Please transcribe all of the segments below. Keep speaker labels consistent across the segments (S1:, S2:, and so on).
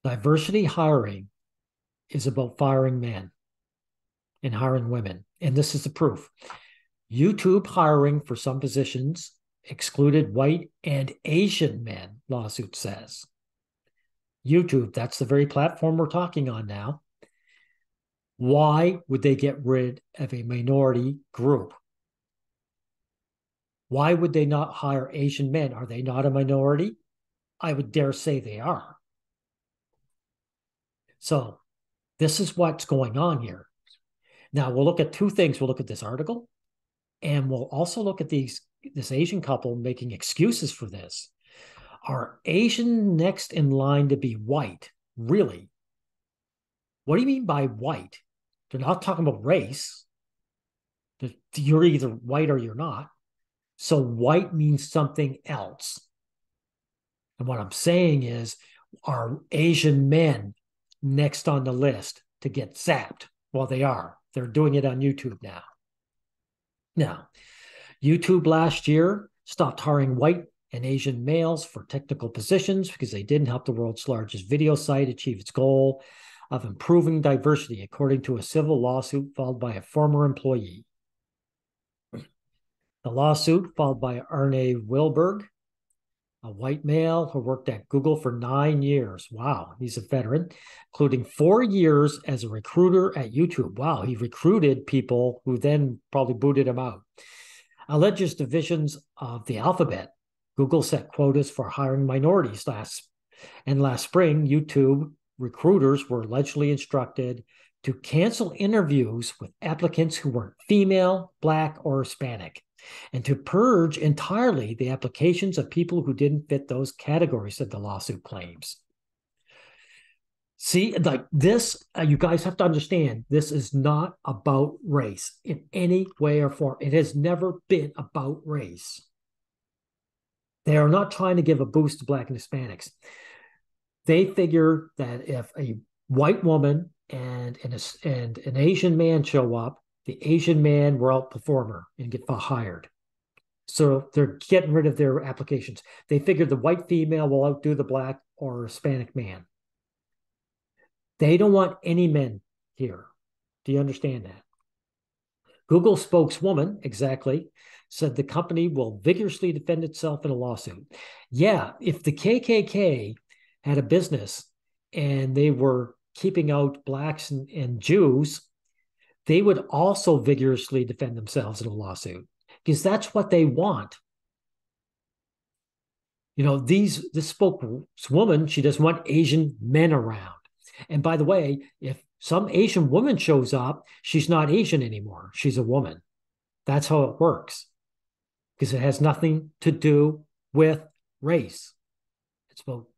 S1: Diversity hiring is about firing men and hiring women. And this is the proof. YouTube hiring for some positions excluded white and Asian men, lawsuit says. YouTube, that's the very platform we're talking on now. Why would they get rid of a minority group? Why would they not hire Asian men? Are they not a minority? I would dare say they are. So this is what's going on here. Now we'll look at two things. We'll look at this article, and we'll also look at this Asian couple making excuses for this. Are Asian next in line to be white? Really? What do you mean by white? They're not talking about race. You're either white or you're not. So white means something else. And what I'm saying is, are Asian men next on the list to get zapped? Well, they are. They're doing it on YouTube now. Now, YouTube last year stopped hiring white and Asian males for technical positions because they didn't help the world's largest video site achieve its goal of improving diversity, according to a civil lawsuit filed by a former employee. The lawsuit, filed by Arne Wilberg, a white male who worked at Google for 9 years. Wow, he's a veteran, including 4 years as a recruiter at YouTube. Wow, he recruited people who then probably booted him out. Alleges divisions of the alphabet. Google set quotas for hiring minorities last spring. YouTube recruiters were allegedly instructed to cancel interviews with applicants who weren't female, Black, or Hispanic, and to purge entirely the applications of people who didn't fit those categories, said the lawsuit claims. See, like this, you guys have to understand, this is not about race in any way or form. It has never been about race. They are not trying to give a boost to Black and Hispanics. They figure that if a white woman and an Asian man show up, the Asian man will outperform her and get hired. So they're getting rid of their applications. They figure the white female will outdo the Black or Hispanic man. They don't want any men here. Do you understand that? Google spokeswoman, exactly, said the company will vigorously defend itself in a lawsuit. Yeah, if the KKK had a business and they were keeping out Blacks and Jews, they would also vigorously defend themselves in a lawsuit because that's what they want. You know, this spokeswoman, she doesn't want Asian men around. And by the way, if some Asian woman shows up, she's not Asian anymore. She's a woman. That's how it works because it has nothing to do with race. It's about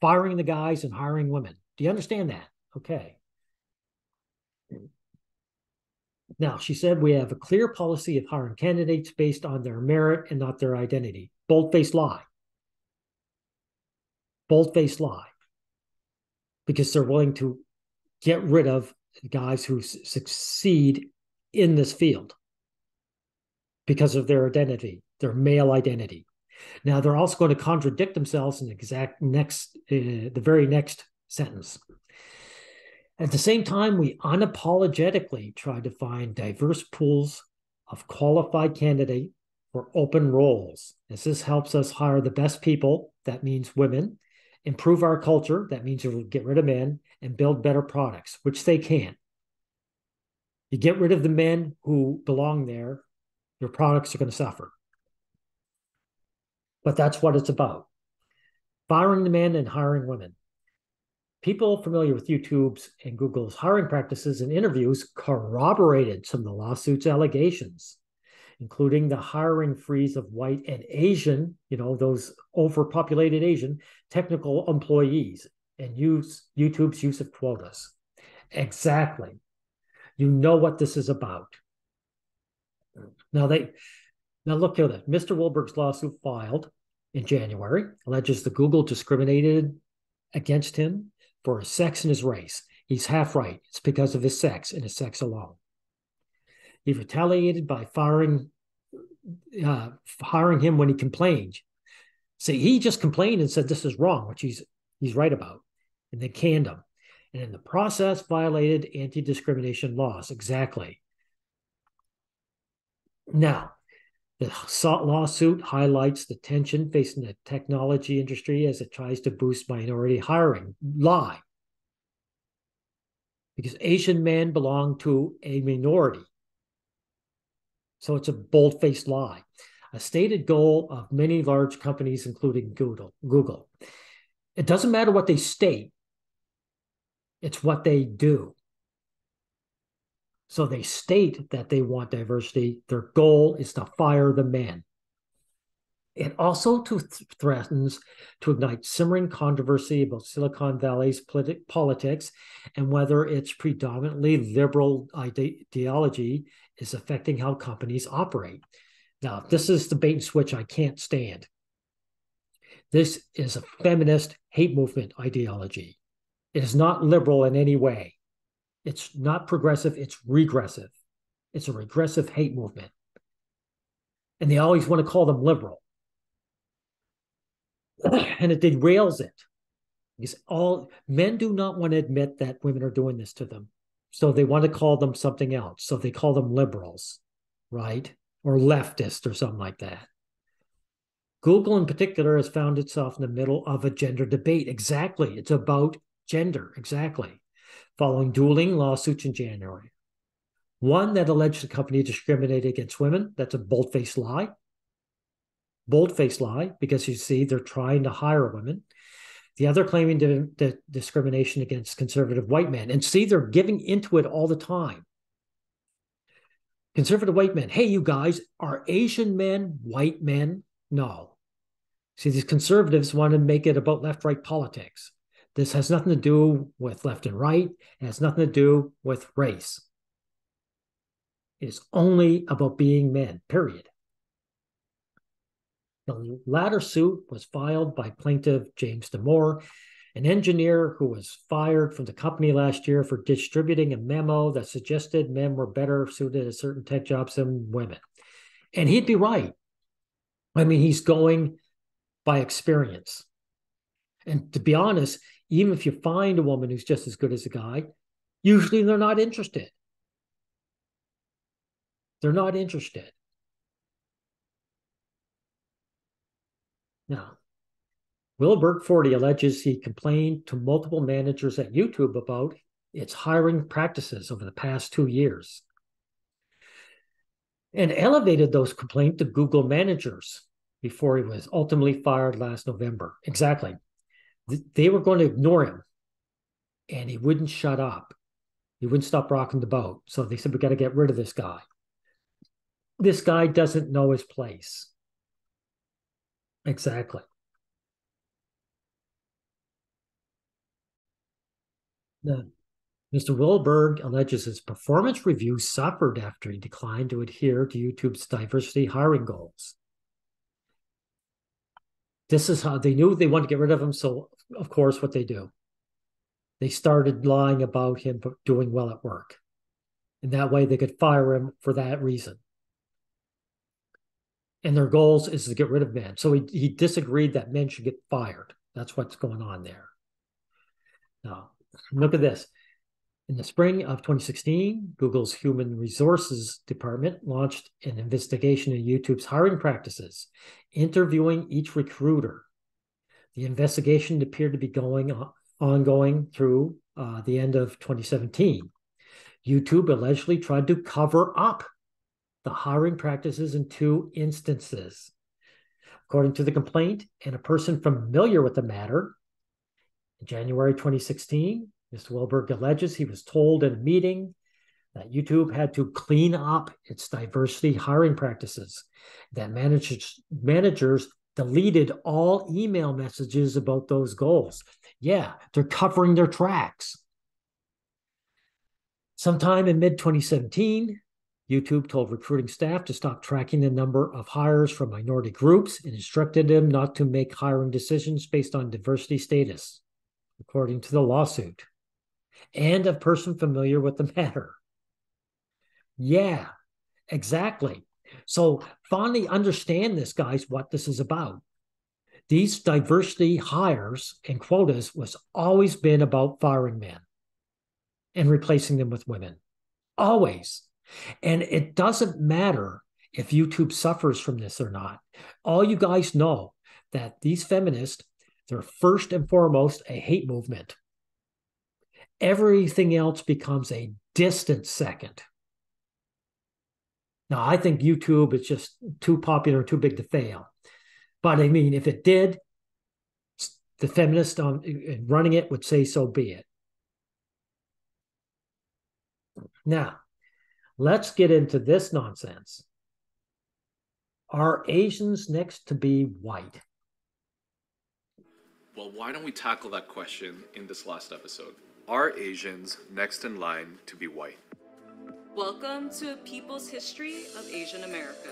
S1: firing the guys and hiring women. Do you understand that? Okay. Now, she said, we have a clear policy of hiring candidates based on their merit and not their identity. Bold-faced lie. Bold-faced lie. Because they're willing to get rid of guys who succeed in this field because of their identity, their male identity. Now, they're also going to contradict themselves in the very next sentence. At the same time, we unapologetically try to find diverse pools of qualified candidates for open roles, as this helps us hire the best people, that means women, improve our culture, that means we'll get rid of men, and build better products, which they can. You get rid of the men who belong there, your products are going to suffer. But that's what it's about. Firing the men and hiring women. People familiar with YouTube's and Google's hiring practices and interviews corroborated some of the lawsuit's allegations, including the hiring freeze of white and Asian, those overpopulated Asian technical employees, and YouTube's use of quotas. Exactly. You know what this is about. Now look at that. Mr. Wilberg's lawsuit filed in January alleges that Google discriminated against him for his sex and his race. He's half right. It's because of his sex and his sex alone. He retaliated by firing him when he complained. See, he just complained and said this is wrong, which he's right about. and they canned them. And in the process, violated anti-discrimination laws. Exactly. Now, the lawsuit highlights the tension facing the technology industry as it tries to boost minority hiring. Lie. Because Asian men belong to a minority. So it's a bold-faced lie. A stated goal of many large companies, including Google. It doesn't matter what they state. It's what they do. So they state that they want diversity. Their goal is to fire the men. It also threatens to ignite simmering controversy about Silicon Valley's politics and whether its predominantly liberal ideology is affecting how companies operate. Now, this is the bait and switch I can't stand. This is a feminist hate movement ideology. It is not liberal in any way. It's not progressive, it's regressive. It's a regressive hate movement. And they always want to call them liberal. And it derails it. Because all men do not want to admit that women are doing this to them. So they want to call them something else. So they call them liberals, right? Or leftist or something like that. Google in particular has found itself in the middle of a gender debate. Exactly. It's about gender. Exactly. Following dueling lawsuits in January. One that alleged the company discriminated against women. That's a bold-faced lie. Bold-faced lie, because you see, they're trying to hire women. The other claiming discrimination against conservative white men. And see, they're giving into it all the time. Conservative white men. Hey, you guys, are Asian men white men? No. See, these conservatives want to make it about left-right politics. This has nothing to do with left and right. It has nothing to do with race. It's only about being men, period. The latter suit was filed by plaintiff James Damore, an engineer who was fired from the company last year for distributing a memo that suggested men were better suited to certain tech jobs than women. And he'd be right. I mean, he's going by experience. And to be honest, even if you find a woman who's just as good as a guy, usually they're not interested. They're not interested. Now, Wilbert 40 alleges he complained to multiple managers at YouTube about its hiring practices over the past 2 years and elevated those complaints to Google managers before he was ultimately fired last November. Exactly. They were going to ignore him, and he wouldn't shut up. He wouldn't stop rocking the boat. So they said, we got to get rid of this guy. This guy doesn't know his place. Exactly. Now, Mr. Wilberg alleges his performance review suffered after he declined to adhere to YouTube's diversity hiring goals. This is how they knew they wanted to get rid of him. So, of course, what they do, they started lying about him doing well at work. And that way they could fire him for that reason. And their goals is to get rid of men. So he disagreed that men should get fired. That's what's going on there. Now, look at this. In the spring of 2016, Google's Human Resources Department launched an investigation of YouTube's hiring practices, interviewing each recruiter. The investigation appeared to be ongoing through the end of 2017. YouTube allegedly tried to cover up the hiring practices in 2 instances. According to the complaint and a person familiar with the matter, in January 2016, Mr. Wilberg alleges he was told in a meeting that YouTube had to clean up its diversity hiring practices, that managers deleted all email messages about those goals. Yeah, they're covering their tracks. Sometime in mid-2017, YouTube told recruiting staff to stop tracking the number of hires from minority groups and instructed them not to make hiring decisions based on diversity status, according to the lawsuit, and a person familiar with the matter. Yeah, exactly. So finally understand this, guys, what this is about. These diversity hires and quotas was always been about firing men and replacing them with women. Always. And it doesn't matter if YouTube suffers from this or not. All you guys know that these feminists, they're first and foremost a hate movement. Everything else becomes a distant second. Now, I think YouTube is just too popular, too big to fail. But I mean, if it did, the feminists running it would say so be it. Now, let's get into this nonsense. Are Asians next to be white?
S2: Well, why don't we tackle that question in this last episode? Are Asians next in line to be white?
S3: Welcome to A People's History of Asian America.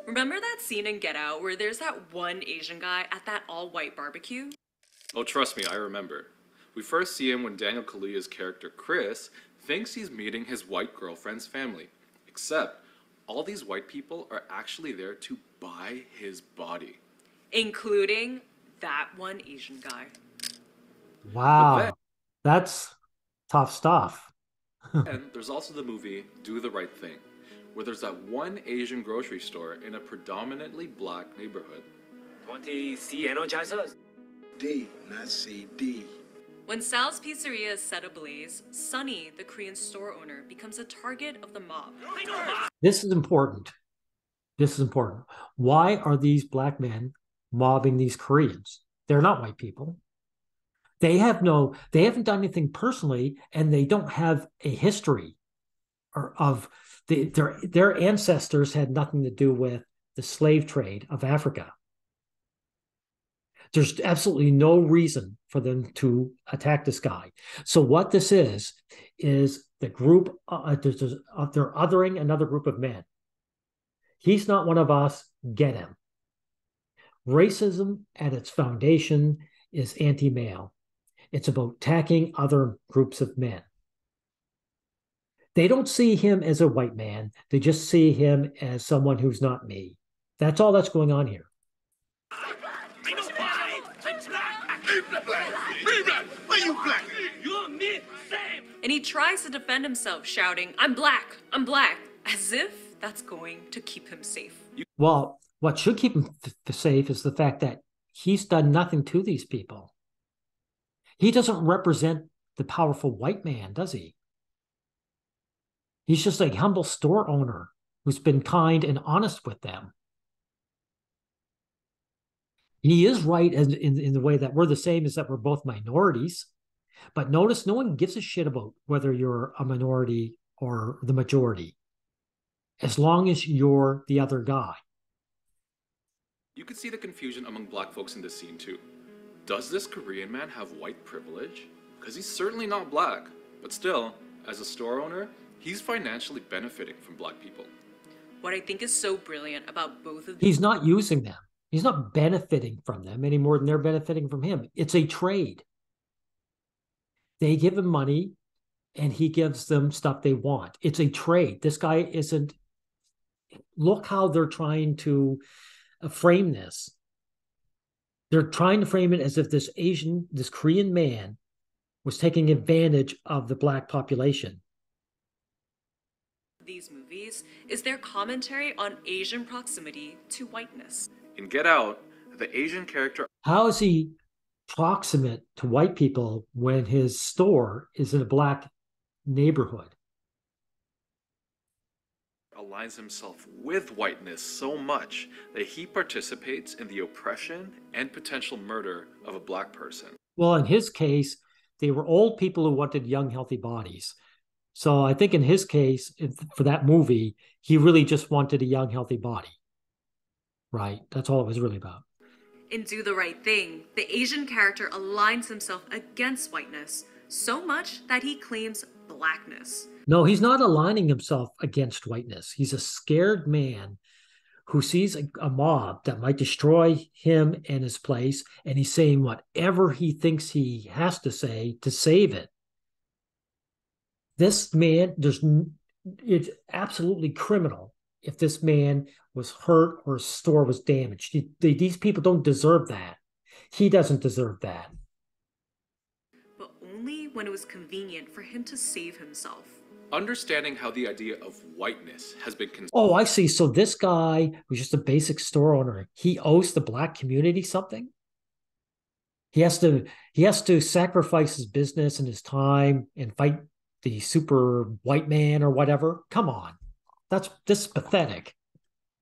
S3: Remember that scene in Get Out where there's that one Asian guy at that all-white barbecue?
S2: Oh, trust me, I remember. We first see him when Daniel Kaluuya's character Chris thinks he's meeting his white girlfriend's family. Except, all these white people are actually there to buy his body.
S3: Including that one Asian guy.
S1: Wow, that's tough stuff.
S2: And there's also the movie Do the Right Thing, where there's that one Asian grocery store in a predominantly black neighborhood.
S4: 20 C energizers?
S5: D, not C, D.
S3: When Sal's Pizzeria is set ablaze, Sunny, the Korean store owner, becomes a target of the mob.
S1: This is important. This is important. Why are these black men mobbing these Koreans? They're not white people. They haven't done anything personally, and they don't have a history of their ancestors had nothing to do with the slave trade of Africa. There's absolutely no reason for them to attack this guy. So what this is the group, they're othering another group of men. He's not one of us, get him. Racism at its foundation is anti-male. It's about attacking other groups of men. They don't see him as a white man. They just see him as someone who's not me. That's all that's going on here.
S3: And he tries to defend himself, shouting, I'm black, as if that's going to keep him safe.
S1: Well, what should keep him safe is the fact that he's done nothing to these people. He doesn't represent the powerful white man, does he? He's just a humble store owner who's been kind and honest with them. He is right in the way that we're the same as that we're both minorities. But notice no one gives a shit about whether you're a minority or the majority, as long as you're the other guy.
S2: You can see the confusion among black folks in this scene too. Does this Korean man have white privilege? Because he's certainly not black, but still, as a store owner, he's financially benefiting from black people.
S3: What I think is so brilliant about both of these...
S1: He's not using them. He's not benefiting from them any more than they're benefiting from him. It's a trade. They give him money and he gives them stuff they want. It's a trade. This guy isn't... Look how they're trying to frame this. They're trying to frame it as if this Korean man was taking advantage of the black population.
S3: These movies is their commentary on Asian proximity to whiteness.
S2: In Get Out, the Asian character...
S1: How is he proximate to white people when his store is in a black neighborhood?
S2: aligns himself with whiteness so much that he participates in the oppression and potential murder of a black person.
S1: Well, in his case, they were old people who wanted young, healthy bodies. So I think in his case, for that movie, he really just wanted a young, healthy body. Right? That's all it was really about.
S3: In Do the Right Thing, the Asian character aligns himself against whiteness so much that he claims blackness.
S1: No, he's not aligning himself against whiteness. He's a scared man who sees a mob that might destroy him and his place, and he's saying whatever he thinks he has to say to save it. This man, it's absolutely criminal if this man was hurt or his store was damaged. These people don't deserve that. He doesn't deserve that.
S3: But only when it was convenient for him to save himself.
S2: Understanding how the idea of whiteness has been
S1: Oh, I see. So this guy was just a basic store owner. He owes the black community something. He has to sacrifice his business and his time and fight the super white man or whatever. Come on. This is pathetic.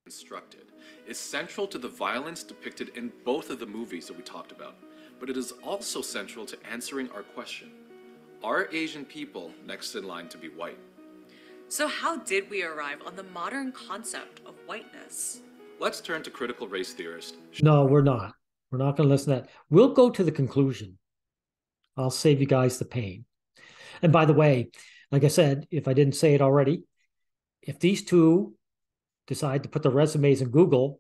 S2: constructed is central to the violence depicted in both of the movies that we talked about, but it is also central to answering our question: are Asian people next in line to be white?
S3: So how did we arrive on the modern concept of whiteness?
S2: Let's turn to critical race theorist.
S1: No, we're not. We're not going to listen to that. We'll go to the conclusion. I'll save you guys the pain. And by the way, like I said, if I didn't say it already, if these two decide to put their resumes in Google,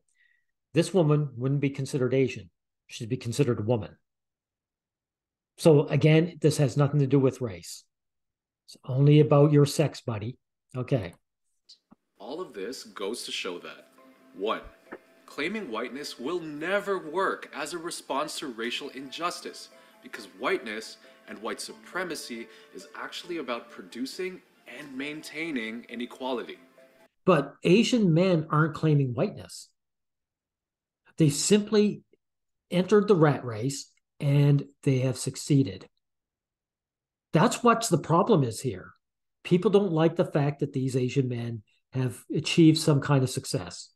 S1: this woman wouldn't be considered Asian. She'd be considered a woman. So again, this has nothing to do with race. It's only about your sex, buddy. Okay.
S2: All of this goes to show that, 1. Claiming whiteness will never work as a response to racial injustice, because whiteness and white supremacy is actually about producing and maintaining inequality.
S1: But Asian men aren't claiming whiteness. They simply entered the rat race and they have succeeded. That's what the problem is here. People don't like the fact that these Asian men have achieved some kind of success.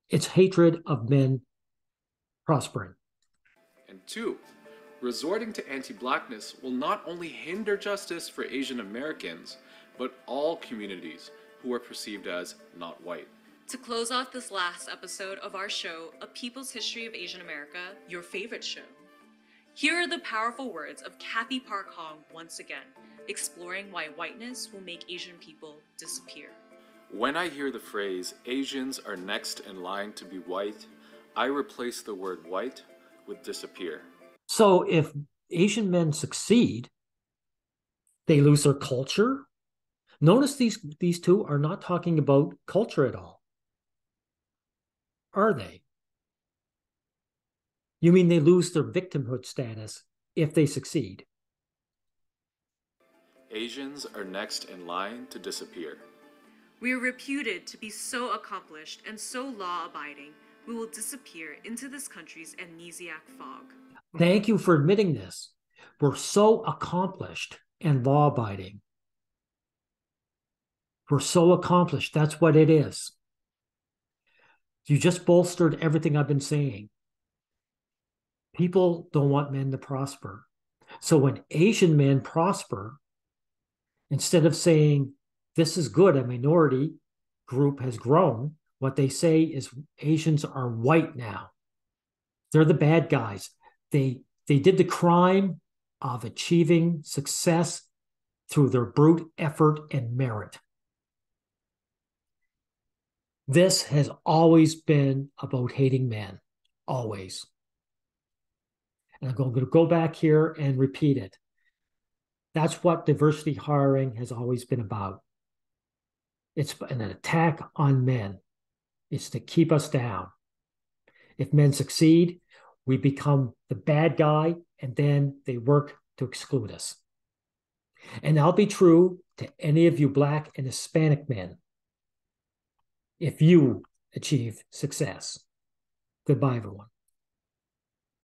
S1: It's hatred of men prospering.
S2: And 2, resorting to anti-blackness will not only hinder justice for Asian Americans, but all communities who are perceived as not white.
S3: To close off this last episode of our show, A People's History of Asian America, your favorite show, here are the powerful words of Kathy Park Hong once again, exploring why whiteness will make Asian people disappear.
S2: When I hear the phrase, Asians are next in line to be white, I replace the word white with disappear.
S1: So if Asian men succeed, they lose their culture. Notice these two are not talking about culture at all. Are they? You mean they lose their victimhood status if they succeed?
S2: Asians are next in line to disappear.
S3: We are reputed to be so accomplished and so law-abiding, we will disappear into this country's amnesiac fog.
S1: Thank you for admitting this. We're so accomplished and law-abiding. We're so accomplished. That's what it is. You just bolstered everything I've been saying. People don't want men to prosper. So when Asian men prosper, instead of saying, this is good, a minority group has grown, what they say is Asians are white now. They're the bad guys. They did the crime of achieving success through their brute effort and merit. This has always been about hating men, always. And I'm going to go back here and repeat it. That's what diversity hiring has always been about. It's an attack on men. It's to keep us down. If men succeed, we become the bad guy, and then they work to exclude us. And that'll be true to any of you Black and Hispanic men if you achieve success. Goodbye, everyone.